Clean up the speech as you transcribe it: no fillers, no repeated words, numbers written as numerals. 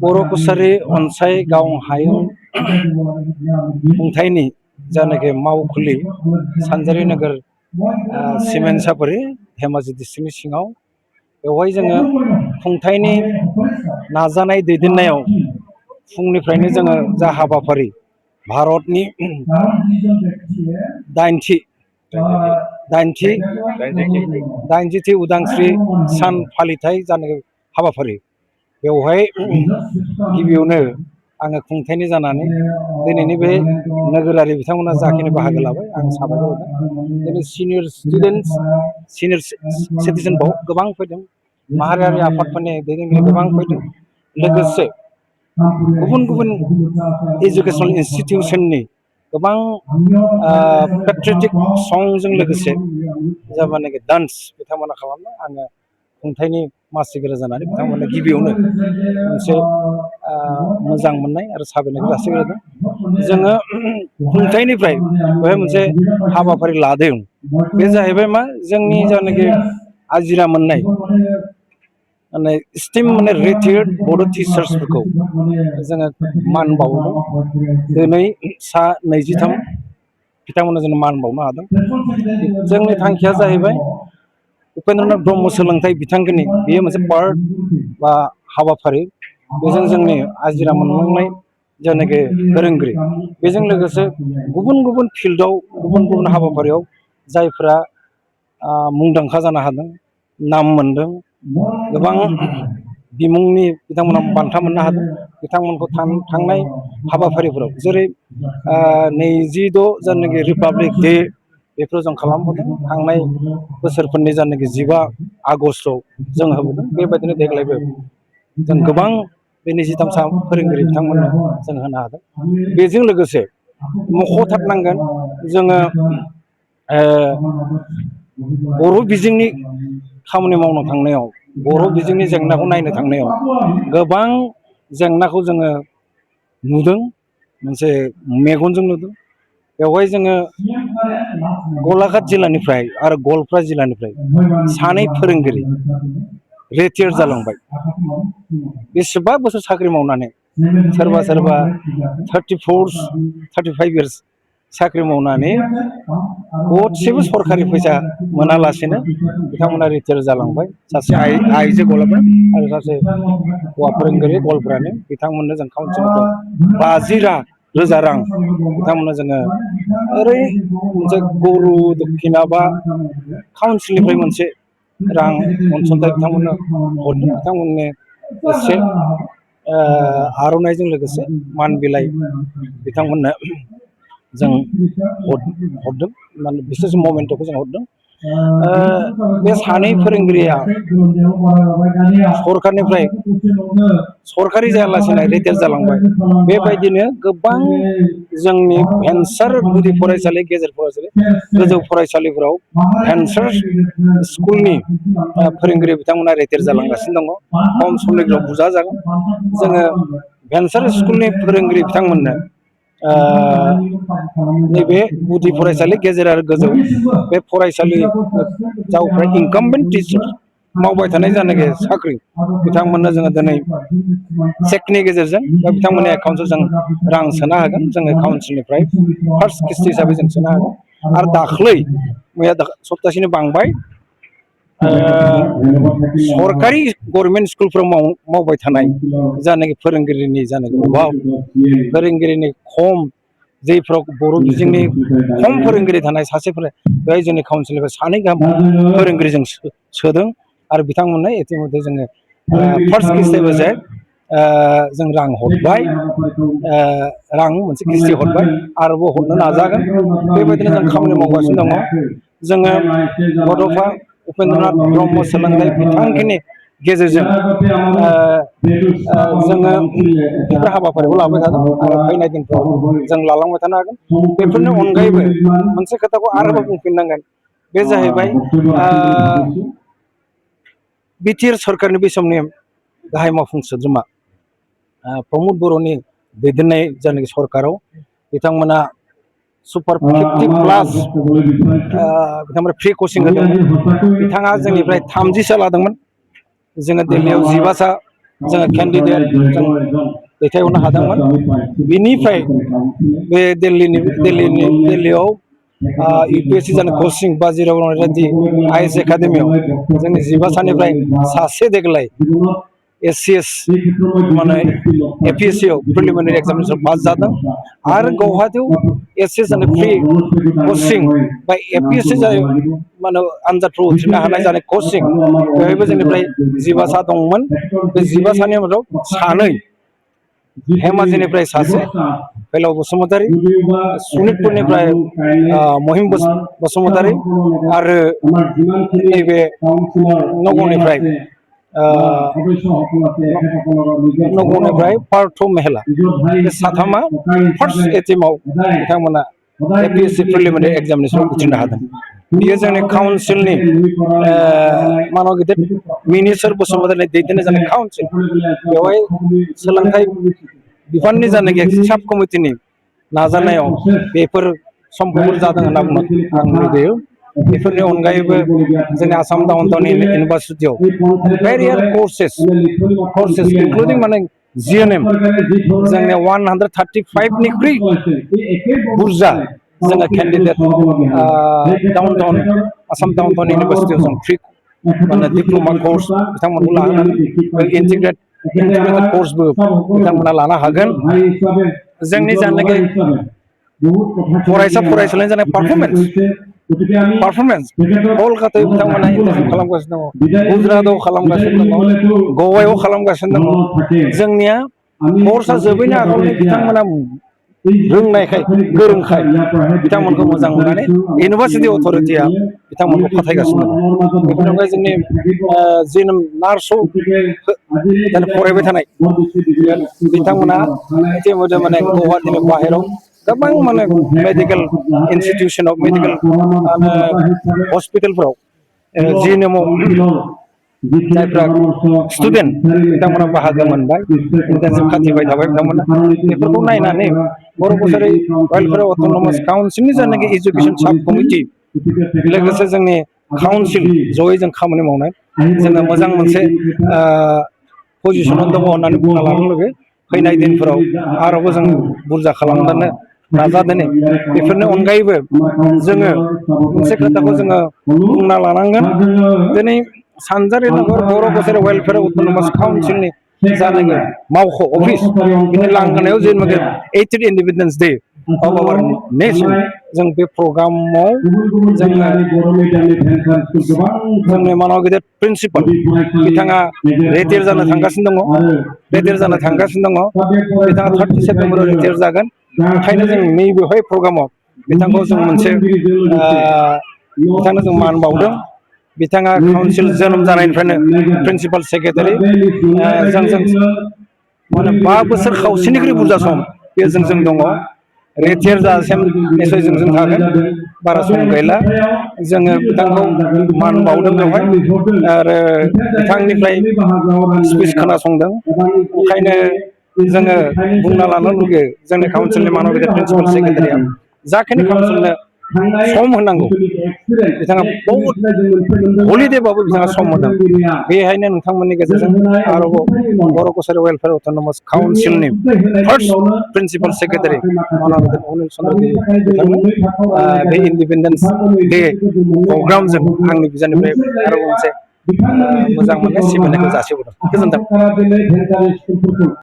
बर' कछारी अनसाय गाव हायुं खुंथायनि जानाखि मावखुलि सानजारि नोगोर सिमेन्ट सापरि धेमाजि डिस्ट्रिक्टनि सिङाव बेवहाय जोङो खुंथायनि नाजानाय दैदेननायाव फुंनिफ्रायनो जोङो जा हाबाफारि भारतनि दाइनजिथि उदांस्रि सान फालिथाय जानाय हाबाफारि बेवहाय गिबियावनो आङो खुंथायनि जानानै दिनैनि बे नोगोरारि बिथांमोना जाखिनि बाहागो लाबाय आं साबायखर होदों। दिनै सिनियर स्टुडेन्टस सिनियर सिटिजेन गोबां फैदों, माहारियारि आफादफोरनि दैदेनगिरि गोबां फैदों, लोगोसे गुबुन गुबुन एजुकेसनेल इन्सटिटिउसननि गोबां पेट्रियटिक संजों लोगोसे जाबानाखि डान्स बिथांमोना खालामदों। आङो खुंथायनि मासिगिरि जानानै बिथांमोननो गिबियावनो मोनसे मोजां मोननाय आरो साबायखर जासिग्रोदों। जोङो खुंथायनिफ्राय बेवहाय मोनसे हाबाफारि लादों, बे जाहैबाय मा जोंनि जानाखि आजिरा मोननाय माने स्टिम माने रिटायार्ड बड' टिचार्सफोरखौ जोङो मान बावदों। दिनै सा 23 बिथांमोना जों मान बावनो हादों। जोंनि थांखिया जाहैबाय उपेन्द्रनाथ ब्रह्म सोलोंथाइ बिथांखिनि बेयो मोनसे पार्ट बा हाबाफारि, बेजों जोंनि आजिरा मोनलांनाय जायनाखि फोरोंगिरि बेजों लोगोसे गुबुन गुबुन फिल्डआव गुबुन गुबुन हाबाफारियाव जायफ्रा मुंदांखा जानो हादों, नाम मोनदों, गोबां बिमुंनि बिथांमोना बान्था मोननो हादों, बिथांमोनखौ थांनाय हाबाफारिफोराव जेरै 26 जायनाखि रिपाब्लिक डे बेफोराव जों खालामबोदों। थांनाय बोसोरफोरनि जायनाखि 15 आगस्टआव जों होबोदों। बेबायदिनो देग्लायबो जों गोबां बे 23 फोरोंगिरि बिथांमोननो जों होनो हादों। बेजों लोगोसे मख'थारनांगोन जोङो बर' बिजोंनि खामानि मावनो थांनायाव, बर' बिजोंनि जेंनाखौ नायनो थांनायाव गोबां जेंनाखौ जोङो नुदों, मोनसे मेगनजों नुदों। बेवहाय जोङो गलाघाट जिल्लानिफ्राय आरो गवालपारा जिल्लानिफ्राय 2 फोरोंगिरि रिटायार जालांबाय। बेसेबा बोसोर साख्रि मावनानै सोरबा सोरबा 35 इयार्स साख्रि मावनानै गरसेबो सरखारि फैसा मोनालासेनो बिथांमोना रिटायार जालांबाय। सासे आइजो गलाघाट आरो सासे हौवा फोरोंगिरि गवालपारानि, बिथांमोननो जों काउन्सिलनिफ्राय 50,000 रां बिथांमोननो जोङो ओरै मोनसे गुरु दक्षिना बा काउन्सिलनिफ्राय मोनसे रां अनसुंथाइ बिथांमोननो हरदों। बिथांमोननो एसे आर'नाइजों लोगोसे मान बिलाइ बिथांमोननो जों हरदों, माने बिसेस ममेन्टखौ जों हरदों। बे 2 फोरोंगिरिया सरखारनिफ्राय सरखारि जायालासेनो रिटायार जालांबाय। बेबायदिनो गोबां जोंनि भेन्सार गुदि फरायसालि, गेजेर फरायसालि, गोजौ फरायसालिफोराव भेन्सार स्कुलनि फोरोंगिरि बिथांमोना रिटायार जालांगासिनो दङ। खम समनि गेजेराव बुरजा जागोन। जोङो भेन्सार स्कुलनि फोरोंगिरि बिथांमोननो नैबे गुदि फरायसालि, गेजेर आरो गोजौ बे फरायसालि जायफ्रा इनकाम्बेन्ट टिचार मावबाय थानाय जानाखि साख्रि, बिथांमोननो जोङो दिनै चेकनि गेजेरजों बा बिथांमोननि एकाउन्टआव जों रां सोना होगोन। जोङो काउन्सिलनिफ्राय फार्स्ट किस्ति हिसाबै जों सोना होगोन। आरो दाख्लै मैया सप्तासेनो बांबाय सरकारि गभर्नमेन्ट स्कुलफ्राव मावबाय थानाय जानाखि फोरोंगिरिनि जानाखि अभाब, फोरोंगिरिनि खम, जायफ्राव बर' बिजोंनि खम फोरोंगिरि थानाय सासेफोर, बेहाय जोंनि काउन्सिलनिफ्राय 2 गाहाम फोरोंगिरि जों सोदों। आरो बिथांमोननो इतिमধ্যे जोङो फार्स्ट किस्ति जों रां हरबाय, रां मोनसे किस्ति हरबाय, आरोबाव हरनो नाजागोन। बेबायदिनो जों खामानि मावगासिनो दङ। जोङो बड'फा उपेन्द्रनाथ ब्रह्म सोलोंथाइ बिथांखिनि गेजेरजों जोङो बेफोर हाबाफारिखौ लाबाय थादों आरो फैनाय दिनफ्राव जों लालांबाय थानो हागोन। बेफोरनि अनगायैबो मोनसे खोथाखौ आरोबाव बुंफिननांगोन, बे जाहैबाय बिटिआर सरकारनि बे समनि गाहाय मावफुं सोद्रोमा प्रमद बर'नि दैदेननाय जानाखि सरकाराव बिथांमोना सुपार 50+ बिथांमोना फ्रि कचिं होदोंमोन। बिथाङा जोंनिफ्राय 30 लादोंमोन, जोङो दिल्लीयाव 15 जोङो केन्डिडेट जों दैथायहरनो हादोंमोन बिनिफ्राय बे दिल्लीयाव UPSC जानो कचिं बाजिराव रेड्डी IAS एकाडेमियाव जोंनि 15 साननिफ्राय सासे देग्लाय SCS माने APSC आव प्रिलिमिनारि एग्जामिनेसन पास जादों आरो गुवाहाटीयाव SCS जानो फ्रि कचिं बा APSC जानो माने आनजादफ्राव उथ्रिनो हानाय जानाय कचिं बेवहायबो जोंनिफ्राय 15 सा दंमोन बे 15 सानि मादाव सानै धेमाजिनिफ्राय सासे फैलाव बसुमतारी सनितपुरनिफ्राय महिम बसुमतारी आरो नैबे नगरनिफ्राय पार्थ मेहला बे साथामा फार्स्ट एटेम्पआव बिथांमोना APSC प्रिलिमिनारि एग्जामिनेसनाव उथ्रिनो हादों बियो जोंनि काउन्सिलनि मानव गिदिर मिनिस्टार बसुमतारी दैदेननाय जानाय काउन्सिल बेवहाय सोलोंथाइ बिफाननि जानाखि साब कमिटिनि नाजानायाव बेफोर सम्भबफोर जादों होनना बुंनो आं लुबैयो बेफोरनि अनगायैबो जोंनि आसाम डाउन टाउन इउनिभारसिटियाव भेरियार कर्सेस इनक्लुडिं माने GNM जोंनि 135निख्रुइ बुरजा जोङो candidate down town Assam down town इउनिभारसिटियाव जों फ्रि माने डिप्ल'मा कर्स बिथांमोनखौ लाहोनानै इन्टिग्रेटेड कर्सबो बिथांमोना लानो हागोन जोंनि जानाखि फरायसालिनि जानाय पारफरमेन्स कलकातायाव बिथांमोना इन्टार्नशिप खालामगासिनो दङ गुजरातआव खालामगासिनो दङ गवायाव खालामगासिनो दङ जोंनिया कर्सआ जोबैनो आगोलनो बिथांमोना रोंनायखाय गोरोंखाय बिथांमोनखौ मोजां मोननानै इउनिभारसिटि अथ'रिटिया बिथांमोनखौ फाथायगासिनो दं बेफोरनि अनगायै जोंनि जि नार्सआव फरायबाय थानाय बिथांमोना इतिमध्य माने गुवाहाटीनि बाहेराव गोबां माने मेडिकेल इनस्टिटिउसनाव मेडिकेल हस्पिटालफोराव GNMआव जायफ्रा स्टुडेन्ट बिथांमोना बाहागो मोनबाय इन्टार्नशिप खाथिबाय थाबाय बिथांमोना बेफोरखौ नायनानै बर' कछारी वेलफेयार अट'नमास काउन्सिलनि जायनाखि एजुकेसन साब कमिटि लोगोसे जोंनि काउन्सिल जयै जों खामानि मावनाय जोङो मोजां मोनसे पजिसनाव दङ होननानै बुंना लानो लुबैयो फैनाय दिनफोराव आरोबाव जों बुरजा खालामनो नाजादों बेफोरनि अनगायैबो जोङो मोनसे खोथाखौ जोङो बुंना लानांगोन दिनै सानजारि नगर बर' कछारी वेलफेयार अट'नमास काउन्सिलनि जानाखि मावख' अफिस बिनि लांगोनायाव जेनेबा 80th independence day of our nation जों बे प्रग्रामाव जोंनि मानव गिदिर प्रिन्सिपाल बिथाङा रिटायार जानो थांगासिनो दङ बिथाङा 30 सेप्तेम्बराव रिटायार जागोन ओंखायनो जों नैबेवहाय प्रग्रामाव बिथांखौ जों मोनसे बिथांनो जों मान बावदों बिथाङा काउन्सिल जोनोम जानायनिफ्रायनो प्रिन्सिपाल सेक्रेटारि जों माने 5 बोसोर खावसेनिख्रुइ बुरजा सम बे जों दङ रिटायार जाजासिम निसय जों थागोन बारा सम गैला जोङो बिथांखौ मान बावदों बेवहाय आरो बिथांनिफ्राय स्पिच खोनासंदों ओंखायनो जोङो बुंना लानो लुगैयो जोंनि काउन्सिलनि मानव गिदिर प्रिन्सिपाल सेक्रेटारिया जाखिनि काउन्सिलनो सम होनांगौ बिथाङा बहुद हलिडेबाबो बिथाङा सम होदों बेहायनो नोंथांमोननि गेजेरजों आरोबाव बर' कछारी वेलफेयार अट'नमास काउन्सिलनि फार्स्ट प्रिन्सिपाल सेक्रेटारि मानव गिदिर अनिल चन्द्र गिरि बिथांनो बे इन्डिपेन्डेन्स डे प्रग्रामजों आंनि बिजाबनिफ्राय आरोबाव मोनसे मोजां मोननाय सिबिनायखौ जासिहरदों गोजोन्थों।